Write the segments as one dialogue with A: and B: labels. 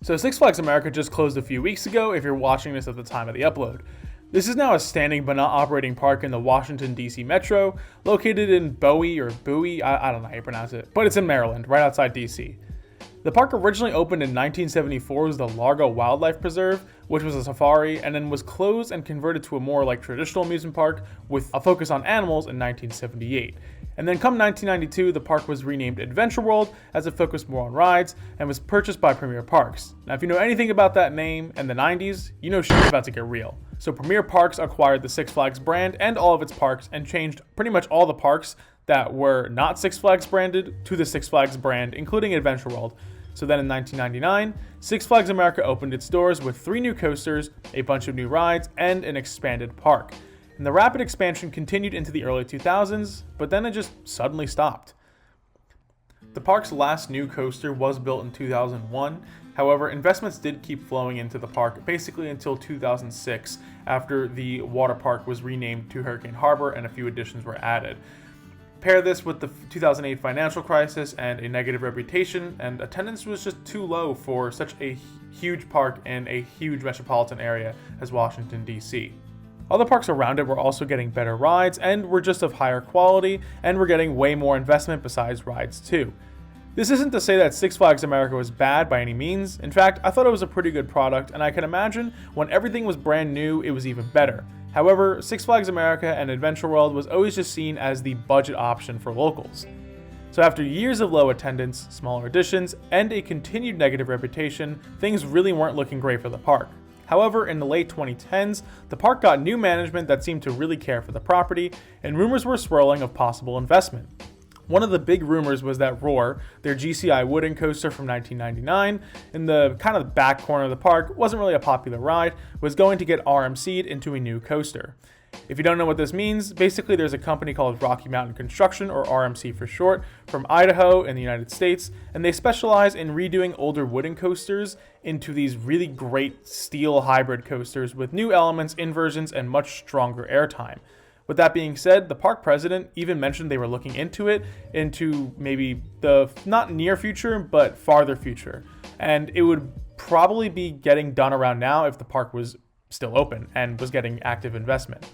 A: So Six Flags America just closed a few weeks ago if you're watching this at the time of the upload. This is now a standing but not operating park in the Washington, D.C. metro, located in Bowie, I don't know how you pronounce it, but it's in Maryland, right outside D.C. The park originally opened in 1974 as the Largo Wildlife Preserve, which was a safari, and then was closed and converted to a more traditional amusement park with a focus on animals in 1978. And then come 1992, the park was renamed Adventure World as it focused more on rides and was purchased by Premier Parks. Now, if you know anything about that name and the 90s, you know shit's about to get real. So Premier Parks acquired the Six Flags brand and all of its parks and changed pretty much all the parks that were not Six Flags branded to the Six Flags brand, including Adventure World. So then in 1999, Six Flags America opened its doors with 3 new coasters, a bunch of new rides, and an expanded park. And the rapid expansion continued into the early 2000s, but then it just suddenly stopped. The park's last new coaster was built in 2001. However, investments did keep flowing into the park basically until 2006, after the water park was renamed to Hurricane Harbor and a few additions were added. Pair this with the 2008 financial crisis and a negative reputation, and attendance was just too low for such a huge park in a huge metropolitan area as Washington, D.C. Other parks around it were also getting better rides and were just of higher quality, and were getting way more investment besides rides too. This isn't to say that Six Flags America was bad by any means. In fact, I thought it was a pretty good product, and I can imagine when everything was brand new, it was even better. However, Six Flags America and Adventure World was always just seen as the budget option for locals. So after years of low attendance, smaller additions, and a continued negative reputation, things really weren't looking great for the park. However, in the late 2010s, the park got new management that seemed to really care for the property, and rumors were swirling of possible investment. One of the big rumors was that Roar, their GCI wooden coaster from 1999, in the kind of back corner of the park, wasn't really a popular ride, was going to get RMC'd into a new coaster. If you don't know what this means, basically there's a company called Rocky Mountain Construction, or RMC for short, from Idaho in the United States, and they specialize in redoing older wooden coasters into these really great steel hybrid coasters with new elements, inversions, and much stronger airtime. With that being said, the park president even mentioned they were looking into it, into maybe the not near future, but farther future. And it would probably be getting done around now if the park was still open and was getting active investment.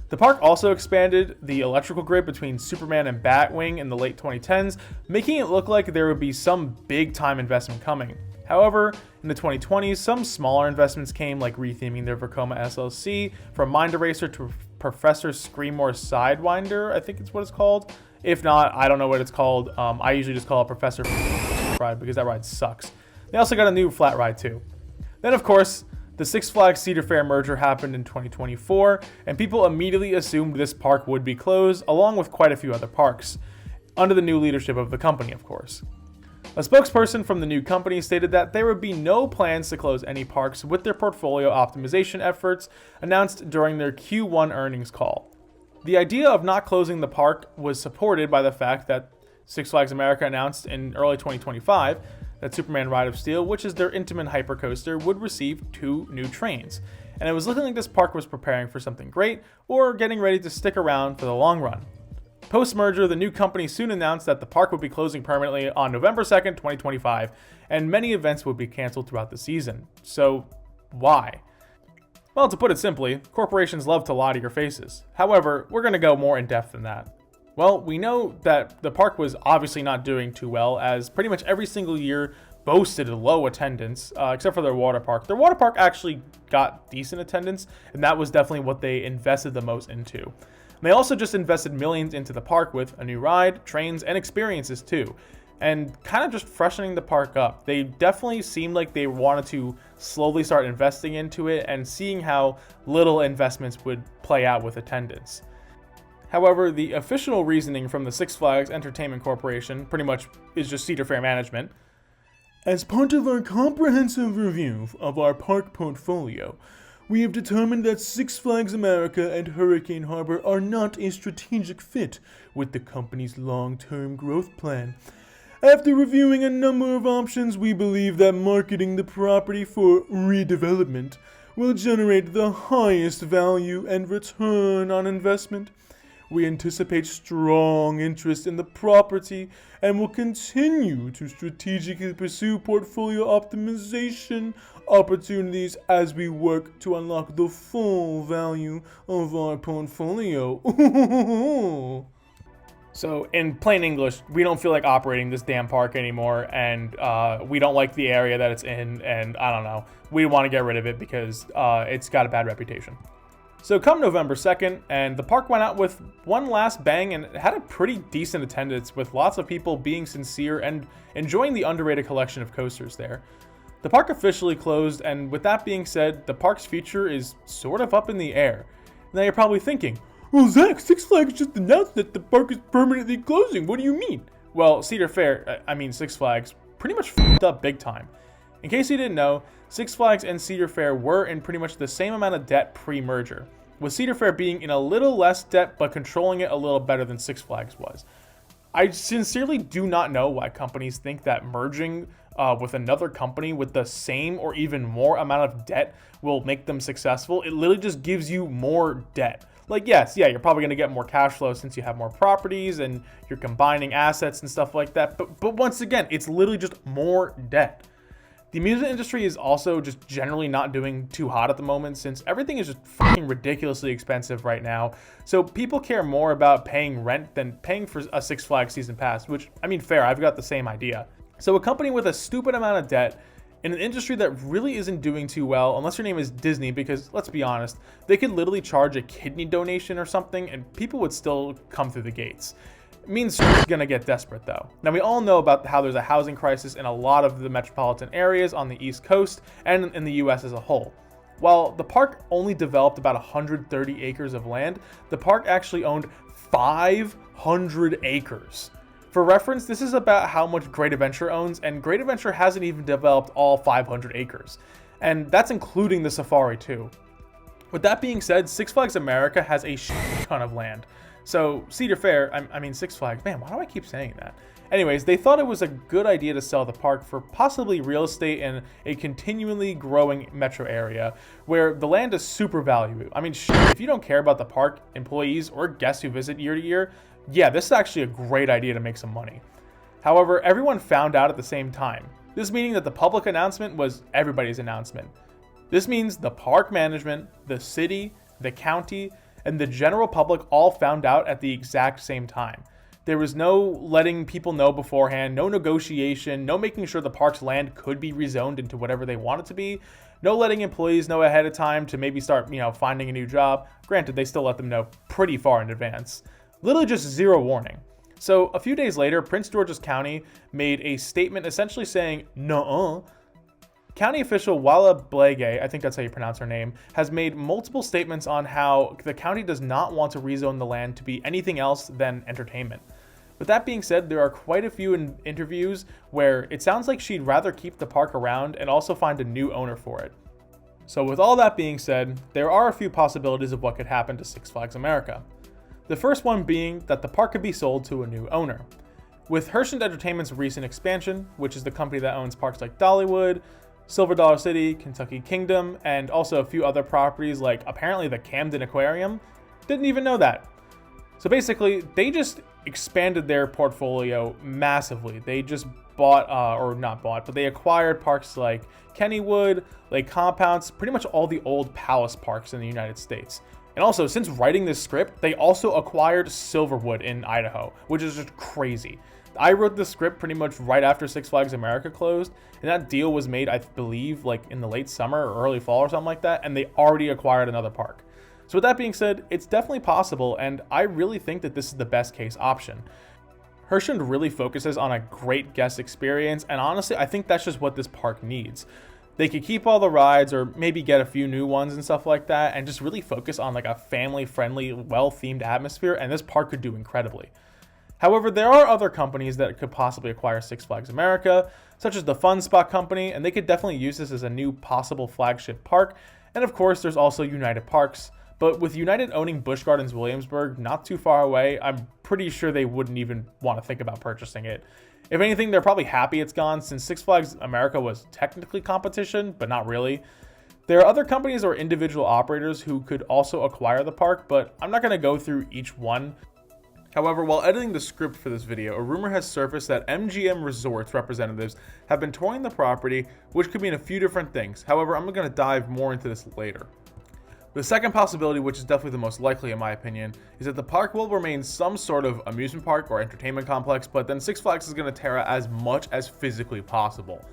A: The park also expanded the electrical grid between Superman and Batwing in the late 2010s, making it look like there would be some big time investment coming. However, in the 2020s, some smaller investments came, like retheming their Vekoma SLC from Mind Eraser to Professor Screamore Sidewinder, I think it's what it's called. If not, I don't know what it's called. I usually just call it Professor ride because that ride sucks. They also got a new flat ride too. Then of course, the Six Flags Cedar Fair merger happened in 2024, and people immediately assumed this park would be closed, along with quite a few other parks, under the new leadership of the company, of course. A spokesperson from the new company stated that there would be no plans to close any parks with their portfolio optimization efforts announced during their Q1 earnings call. The idea of not closing the park was supported by the fact that Six Flags America announced in early 2025 that Superman Ride of Steel, which is their Intamin hypercoaster, would receive 2 new trains. And it was looking like this park was preparing for something great or getting ready to stick around for the long run. Post-merger, the new company soon announced that the park would be closing permanently on November 2nd, 2025, and many events would be canceled throughout the season. So, why? Well, to put it simply, corporations love to lie to your faces. However, we're going to go more in depth than that. Well, we know that the park was obviously not doing too well, as pretty much every single year boasted a low attendance, except for their water park. Their water park actually got decent attendance, and that was definitely what they invested the most into. They also just invested millions into the park with a new ride, trains, and experiences too, and kind of just freshening the park up. They definitely seemed like they wanted to slowly start investing into it and seeing how little investments would play out with attendance. However, the official reasoning from the Six Flags Entertainment Corporation pretty much is just Cedar Fair management. As part of our comprehensive review of our park portfolio, we have determined that Six Flags America and Hurricane Harbor are not a strategic fit with the company's long-term growth plan. After reviewing a number of options, we believe that marketing the property for redevelopment will generate the highest value and return on investment. We anticipate strong interest in the property and will continue to strategically pursue portfolio optimization opportunities as we work to unlock the full value of our portfolio. So in plain English, we don't feel like operating this damn park anymore, and we don't like the area that it's in, and I don't know. We want to get rid of it because it's got a bad reputation. So come November 2nd, and the park went out with one last bang, and it had a pretty decent attendance with lots of people being sincere and enjoying the underrated collection of coasters there. The park officially closed, and with that being said, the park's future is sort of up in the air. Now you're probably thinking, well, Zach, Six Flags just announced that the park is permanently closing. What do you mean? Well, Six Flags, pretty much f***ed up big time. In case you didn't know, Six Flags and Cedar Fair were in pretty much the same amount of debt pre-merger, with Cedar Fair being in a little less debt but controlling it a little better than Six Flags was. I sincerely do not know why companies think that merging with another company with the same or even more amount of debt will make them successful. It literally just gives you more debt. Like, yes, yeah, you're probably going to get more cash flow since you have more properties and you're combining assets and stuff like that. But once again, it's literally just more debt. The music industry is also just generally not doing too hot at the moment since everything is just fucking ridiculously expensive right now. So people care more about paying rent than paying for a Six Flags season pass, which, I mean, fair, I've got the same idea. So a company with a stupid amount of debt in an industry that really isn't doing too well, unless your name is Disney, because let's be honest, they could literally charge a kidney donation or something and people would still come through the gates. It means it's gonna get desperate though. Now we all know about how there's a housing crisis in a lot of the metropolitan areas on the East Coast and in the US as a whole. While the park only developed about 130 acres of land, the park actually owned 500 acres. For reference, this is about how much Great Adventure owns, and Great Adventure hasn't even developed all 500 acres. And that's including the safari too. With that being said, Six Flags America has a shit ton of land. So Cedar Fair, Six Flags, man, why do I keep saying that? Anyways, they thought it was a good idea to sell the park for possibly real estate in a continually growing metro area where the land is super valuable. I mean, if you don't care about the park, employees, or guests who visit year to year, yeah, this is actually a great idea to make some money. However, everyone found out at the same time. This meaning that the public announcement was everybody's announcement. This means the park management, the city, the county, and the general public all found out at the exact same time. There was no letting people know beforehand, no negotiation, no making sure the park's land could be rezoned into whatever they want it to be, no letting employees know ahead of time to maybe start, finding a new job. Granted, they still let them know pretty far in advance. Literally just zero warning. So a few days later, Prince George's County made a statement essentially saying, nuh-uh. County official Walla Blege, I think that's how you pronounce her name, has made multiple statements on how the county does not want to rezone the land to be anything else than entertainment. With that being said, there are quite a few interviews where it sounds like she'd rather keep the park around and also find a new owner for it. So with all that being said, there are a few possibilities of what could happen to Six Flags America. The first one being that the park could be sold to a new owner. With Herschend Entertainment's recent expansion, which is the company that owns parks like Dollywood, Silver Dollar City, Kentucky Kingdom, and also a few other properties like apparently the Camden Aquarium, didn't even know that. So basically, they just expanded their portfolio massively. They just they acquired parks like Kennywood, Lake Compounce, pretty much all the old palace parks in the United States. And also, since writing this script, they also acquired Silverwood in Idaho, which is just crazy. I wrote the script pretty much right after Six Flags America closed, and that deal was made, I believe, like in the late summer or early fall or something like that, and they already acquired another park. So with that being said, it's definitely possible, and I really think that this is the best case option. Herschend really focuses on a great guest experience, and honestly, I think that's just what this park needs. They could keep all the rides or maybe get a few new ones and stuff like that and just really focus on like a family-friendly, well-themed atmosphere, and this park could do incredibly. However, there are other companies that could possibly acquire Six Flags America, such as the Fun Spot Company, and they could definitely use this as a new possible flagship park. And of course, there's also United Parks. But with United owning Busch Gardens Williamsburg not too far away, I'm pretty sure they wouldn't even want to think about purchasing it. If anything, they're probably happy it's gone since Six Flags America was technically competition, but not really. There are other companies or individual operators who could also acquire the park, but I'm not going to go through each one. However, while editing the script for this video, a rumor has surfaced that MGM Resorts representatives have been touring the property, which could mean a few different things. However, I'm going to dive more into this later. The second possibility, which is definitely the most likely in my opinion, is that the park will remain some sort of amusement park or entertainment complex, but then Six Flags is going to tear out as much as physically possible.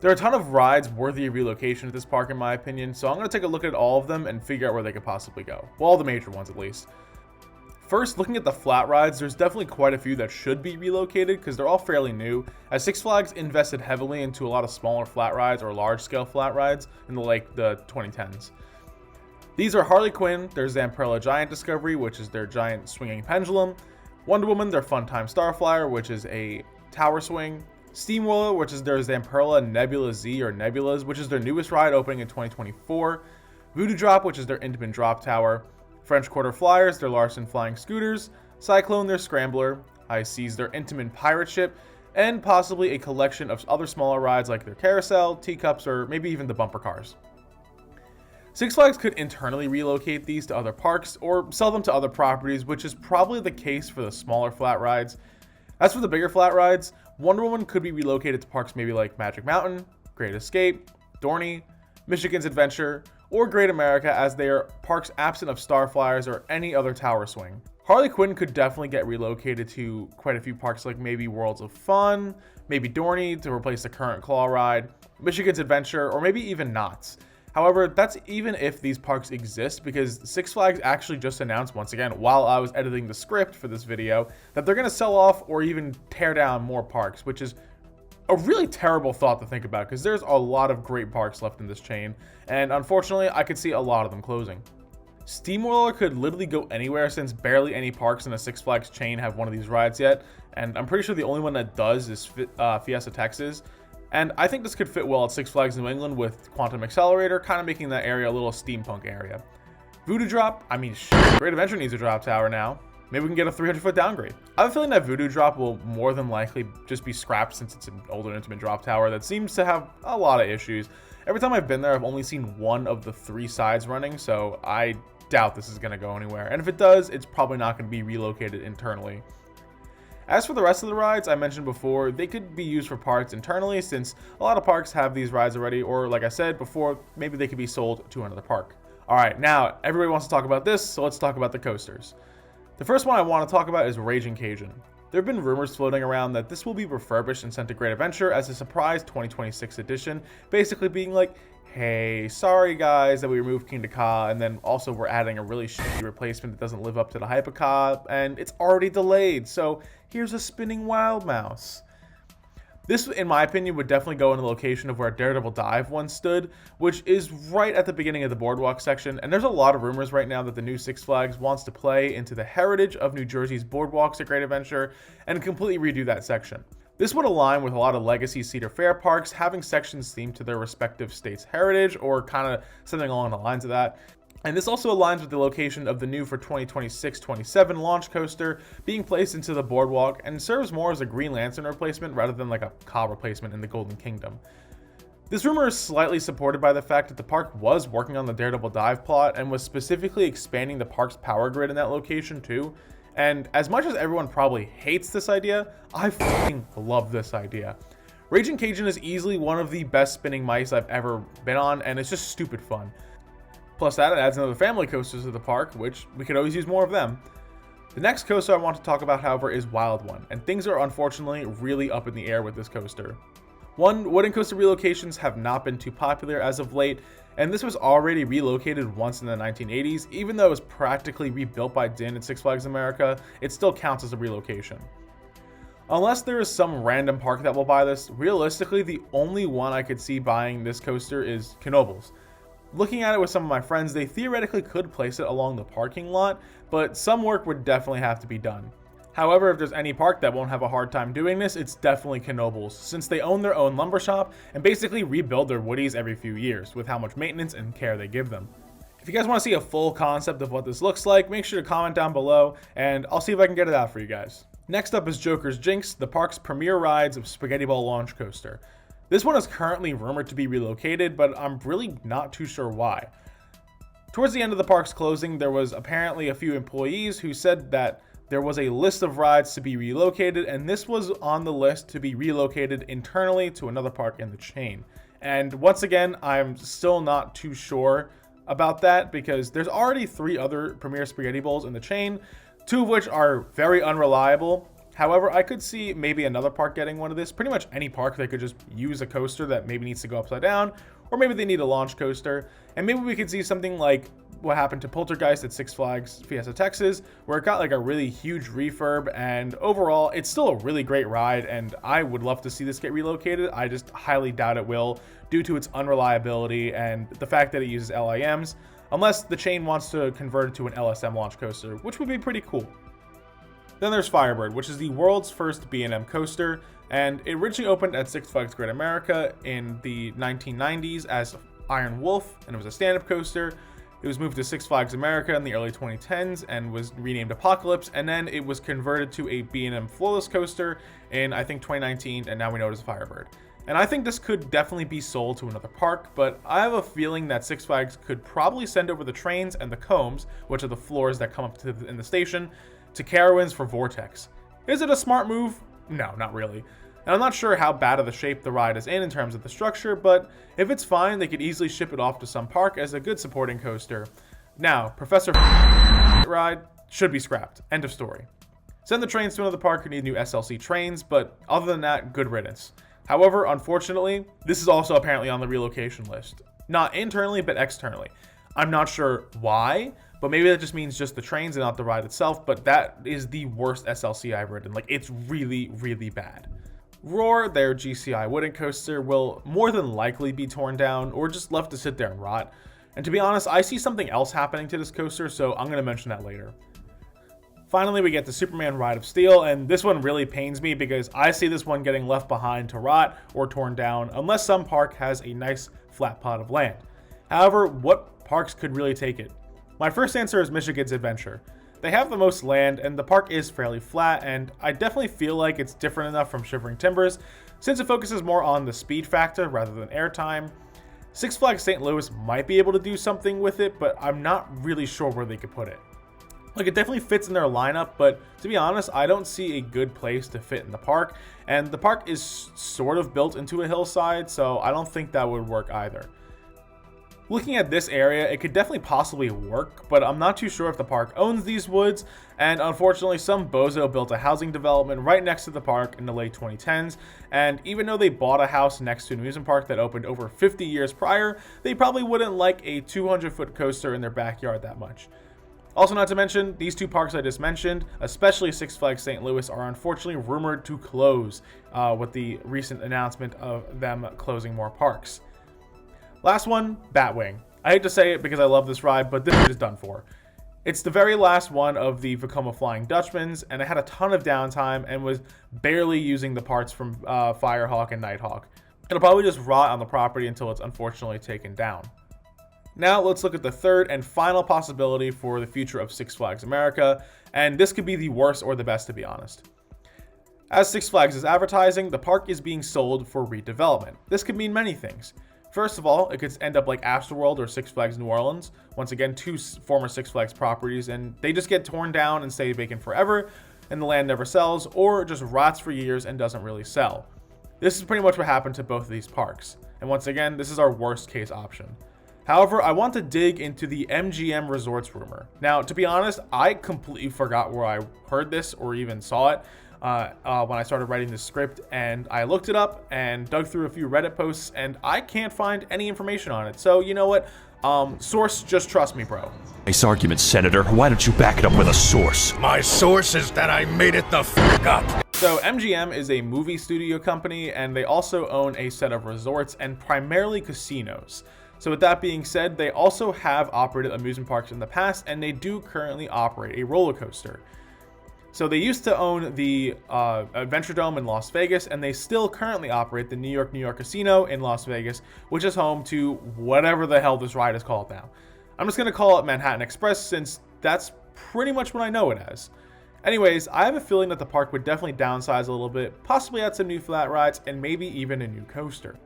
A: There are a ton of rides worthy of relocation at this park in my opinion, so I'm going to take a look at all of them and figure out where they could possibly go. Well, all the major ones at least. First, looking at the flat rides, there's definitely quite a few that should be relocated because they're all fairly new, as Six Flags invested heavily into a lot of smaller flat rides or large-scale flat rides in the 2010s. These are Harley Quinn, their Zamperla Giant Discovery, which is their giant swinging pendulum, Wonder Woman, their Funtime Starflyer, which is a tower swing, Steamroller, which is their Zamperla Nebula Z or Nebulas, which is their newest ride opening in 2024, Voodoo Drop, which is their Intamin Drop Tower, French Quarter Flyers, their Larson Flying Scooters, Cyclone, their Scrambler, High Seas, their Intamin Pirate Ship, and possibly a collection of other smaller rides like their Carousel, Teacups, or maybe even the bumper cars. Six Flags could internally relocate these to other parks or sell them to other properties, which is probably the case for the smaller flat rides. As for the bigger flat rides, Wonder Woman could be relocated to parks maybe like Magic Mountain, Great Escape, Dorney, Michigan's Adventure, or Great America, as they are parks absent of Starflyers or any other tower swing. Harley Quinn could definitely get relocated to quite a few parks like maybe Worlds of Fun, maybe Dorney to replace the current Claw ride, Michigan's Adventure, or maybe even Knott's. However, that's even if these parks exist, because Six Flags actually just announced once again while I was editing the script for this video that they're going to sell off or even tear down more parks, which is a really terrible thought to think about because there's a lot of great parks left in this chain, and unfortunately I could see a lot of them closing. Steamroller could literally go anywhere since barely any parks in the Six Flags chain have one of these rides yet, and I'm pretty sure the only one that does is Fiesta Texas, and I think this could fit well at Six Flags New England with Quantum Accelerator, kind of making that area a little steampunk area. Voodoo Drop, I mean Great Adventure needs a drop tower now. Maybe we can get a 300-foot downgrade. I have a feeling that Voodoo Drop will more than likely just be scrapped since it's an older Intamin drop tower that seems to have a lot of issues. Every time I've been there, I've only seen one of the 3 sides running, so I doubt this is going to go anywhere. And if it does, it's probably not going to be relocated internally. As for the rest of the rides I mentioned before, they could be used for parks internally since a lot of parks have these rides already, or like I said before, maybe they could be sold to another park. Alright, now everybody wants to talk about this, so let's talk about the coasters. The first one I want to talk about is Raging Cajun. There have been rumors floating around that this will be refurbished and sent to Great Adventure as a surprise 2026 edition, basically being like, hey, sorry guys that we removed King to Ka, and then also we're adding a really shitty replacement that doesn't live up to the hype of Ka, and it's already delayed, so here's a spinning wild mouse. This, in my opinion, would definitely go in the location of where Daredevil Dive once stood, which is right at the beginning of the boardwalk section, and there's a lot of rumors right now that the new Six Flags wants to play into the heritage of New Jersey's boardwalks at Great Adventure and completely redo that section. This would align with a lot of legacy Cedar Fair parks having sections themed to their respective state's heritage or kind of something along the lines of that. And this also aligns with the location of the new for 2026-27 launch coaster being placed into the boardwalk and serves more as a Green Lantern replacement rather than like a Ka replacement in the Golden Kingdom. This rumor is slightly supported by the fact that the park was working on the Daredevil Dive plot and was specifically expanding the park's power grid in that location too. And as much as everyone probably hates this idea, I fucking love this idea. Raging Cajun is easily one of the best spinning mice I've ever been on, and it's just stupid fun. Plus that, it adds another family coasters to the park, which we could always use more of them. The next coaster I want to talk about, however, is Wild One, and things are unfortunately really up in the air with this coaster. One, wooden coaster relocations have not been too popular as of late, and this was already relocated once in the 1980s. Even though it was practically rebuilt by Din at Six Flags America, it still counts as a relocation. Unless there is some random park that will buy this, realistically the only one I could see buying this coaster is Knoebels. Looking at it with some of my friends, they theoretically could place it along the parking lot, but some work would definitely have to be done. However, if there's any park that won't have a hard time doing this, it's definitely Knoebels, since they own their own lumber shop and basically rebuild their woodies every few years with how much maintenance and care they give them. If you guys want to see a full concept of what this looks like, make sure to comment down below and I'll see if I can get it out for you guys. Next up is Joker's Jinx, the park's premier rides of Spaghetti Ball launch coaster. This one is currently rumored to be relocated, but I'm really not too sure why. Towards the end of the park's closing, there was apparently a few employees who said that there was a list of rides to be relocated, and this was on the list to be relocated internally to another park in the chain. And once again, I'm still not too sure about that because there's already 3 other Premier Spaghetti Bowls in the chain, 2 of which are very unreliable. However, I could see maybe another park getting one of this. Pretty much any park that could just use a coaster that maybe needs to go upside down, or maybe they need a launch coaster. And maybe we could see something like what happened to Poltergeist at Six Flags Fiesta Texas, where it got like a really huge refurb, and overall it's still a really great ride, and I would love to see this get relocated. I just highly doubt it will, due to its unreliability and the fact that it uses LIMs, unless the chain wants to convert it to an LSM launch coaster, which would be pretty cool. Then there's Firebird, which is the world's first B&M coaster, and it originally opened at Six Flags Great America in the 1990s as Iron Wolf, and it was a stand-up coaster. It was moved to Six Flags America in the early 2010s and was renamed Apocalypse, and then it was converted to a B&M floorless coaster in, I think, 2019, and now we know it as Firebird. And I think this could definitely be sold to another park, but I have a feeling that Six Flags could probably send over the trains and the combs, which are the floors that come up to in the station, to Carowinds for Vortex. Is it a smart move? No, not really. And I'm not sure how bad of the shape the ride is in terms of the structure, but if it's fine, they could easily ship it off to some park as a good supporting coaster. Now, Professor ride should be scrapped. End of story. Send the trains to another park who need new SLC trains, but other than that, good riddance. However, unfortunately, this is also apparently on the relocation list. Not internally, but externally. I'm not sure why, but maybe that just means just the trains and not the ride itself, but that is the worst SLC I've ridden. Like, it's really, really bad. Roar, their GCI wooden coaster, will more than likely be torn down or just left to sit there and rot. And to be honest, I see something else happening to this coaster, so I'm going to mention that later. Finally, we get the Superman Ride of Steel, and this one really pains me because I see this one getting left behind to rot or torn down unless some park has a nice flat pot of land. However, what parks could really take it? My first answer is Michigan's Adventure. They have the most land, and the park is fairly flat, and I definitely feel like it's different enough from Shivering Timbers, since it focuses more on the speed factor rather than airtime. Six Flags St. Louis might be able to do something with it, but I'm not really sure where they could put it. Like, it definitely fits in their lineup, but to be honest, I don't see a good place to fit in the park, and the park is sort of built into a hillside, so I don't think that would work either. Looking at this area, it could definitely possibly work, but I'm not too sure if the park owns these woods, and unfortunately some bozo built a housing development right next to the park in the late 2010s, and even though they bought a house next to an amusement park that opened over 50 years prior, they probably wouldn't like a 200-foot coaster in their backyard that much. Also, not to mention, these 2 parks I just mentioned, especially Six Flags St. Louis, are unfortunately rumored to close with the recent announcement of them closing more parks. Last one, Batwing. I hate to say it because I love this ride, but this is done for. It's the very last one of the Vekoma Flying Dutchmans, and it had a ton of downtime and was barely using the parts from Firehawk and Nighthawk. It'll probably just rot on the property until it's unfortunately taken down. Now let's look at the third and final possibility for the future of Six Flags America, and this could be the worst or the best, to be honest. As Six Flags is advertising, the park is being sold for redevelopment. This could mean many things. First of all, it could end up like Astroworld or Six Flags New Orleans. Once again, 2 former Six Flags properties, and they just get torn down and stay vacant forever, and the land never sells, or just rots for years and doesn't really sell. This is pretty much what happened to both of these parks. And once again, this is our worst case option. However, I want to dig into the MGM Resorts rumor. Now, to be honest, I completely forgot where I heard this or even saw it when I started writing this script, and I looked it up and dug through a few Reddit posts, and I can't find any information on it. So, you know what? Source, just trust me, bro.
B: Nice argument, Senator. Why don't you back it up with a source?
C: My source is that I made it the fuck up.
A: So MGM is a movie studio company, and they also own a set of resorts and primarily casinos. So with that being said, they also have operated amusement parks in the past, and they do currently operate a roller coaster. So they used to own the Adventure Dome in Las Vegas, and they still currently operate the New York Casino in Las Vegas, which is home to whatever the hell this ride is called now. I'm just going to call it Manhattan Express, since that's pretty much what I know it as. Anyways, I have a feeling that the park would definitely downsize a little bit, possibly add some new flat rides, and maybe even a new coaster.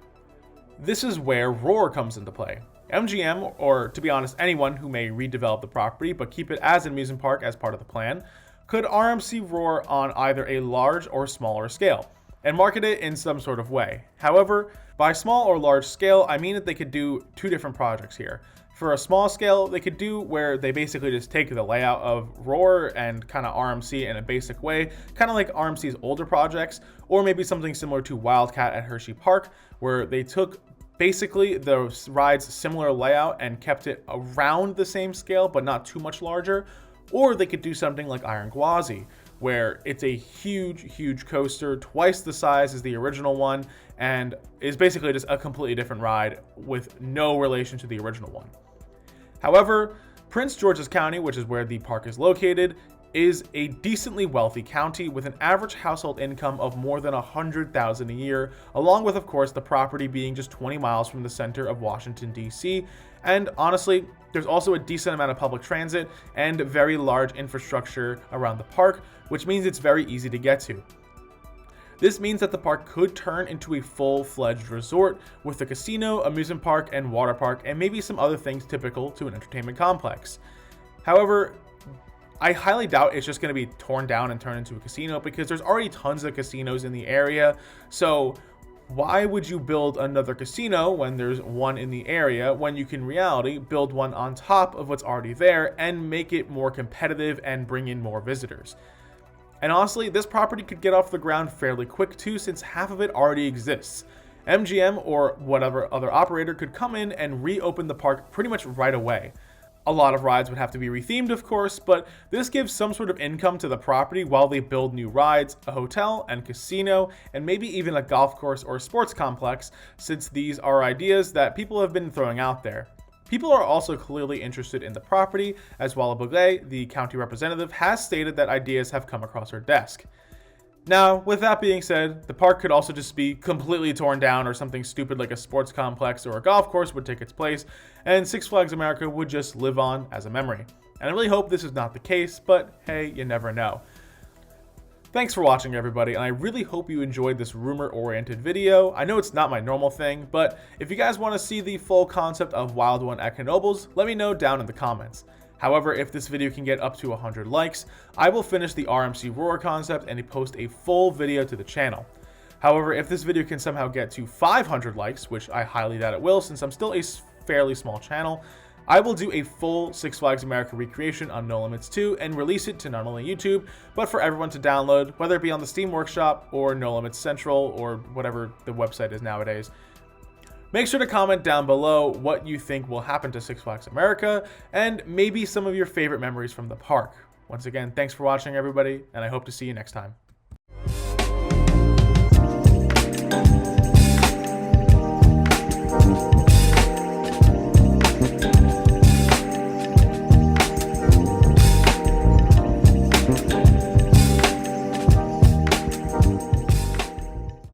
A: This is where Roar comes into play. MGM, or to be honest, anyone who may redevelop the property but keep it as an amusement park as part of the plan, could RMC Roar on either a large or smaller scale, and market it in some sort of way. However, by small or large scale, I mean that they could do two different projects here. For a small scale, they could do where they basically just take the layout of Roar and kind of RMC in a basic way, kind of like RMC's older projects, or maybe something similar to Wildcat at Hershey Park, where they took basically the ride's similar layout and kept it around the same scale, but not too much larger. Or they could do something like Iron Gwazi, where it's a huge coaster, twice the size as the original one, and is basically just a completely different ride with no relation to the original one. However, Prince George's County, which is where the park is located, is a decently wealthy county with an average household income of more than $100,000 a year, along with, of course, the property being just 20 miles from the center of Washington, D.C. And honestly, there's also a decent amount of public transit and very large infrastructure around the park, which means it's very easy to get to. This means that the park could turn into a full-fledged resort with a casino, amusement park, and water park, and maybe some other things typical to an entertainment complex. However, I highly doubt it's just going to be torn down and turned into a casino because there's already tons of casinos in the area. So why would you build another casino when there's one in the area when you can in reality build one on top of what's already there and make it more competitive and bring in more visitors? And honestly, this property could get off the ground fairly quick too, since half of it already exists. MGM or whatever other operator could come in and reopen the park pretty much right away. A lot of rides would have to be rethemed, of course, but this gives some sort of income to the property while they build new rides, a hotel and casino, and maybe even a golf course or sports complex, since these are ideas that people have been throwing out there. People are also clearly interested in the property, as Walla Bouguet, the county representative, has stated that ideas have come across her desk. Now, with that being said, the park could also just be completely torn down, or something stupid like a sports complex or a golf course would take its place, and Six Flags America would just live on as a memory. And I really hope this is not the case, but hey, you never know. Thanks for watching, everybody, and I really hope you enjoyed this rumor-oriented video. I know it's not my normal thing, but if you guys want to see the full concept of Wild One at Knoebels, let me know down in the comments. However, if this video can get up to 100 likes, I will finish the RMC Roar concept and post a full video to the channel. However, if this video can somehow get to 500 likes, which I highly doubt it will since I'm still a fairly small channel, I will do a full Six Flags America recreation on No Limits 2 and release it to not only YouTube, but for everyone to download, whether it be on the Steam Workshop or No Limits Central or whatever the website is nowadays. Make sure to comment down below what you think will happen to Six Flags America and maybe some of your favorite memories from the park. Once again, thanks for watching, everybody, and I hope to see you next time.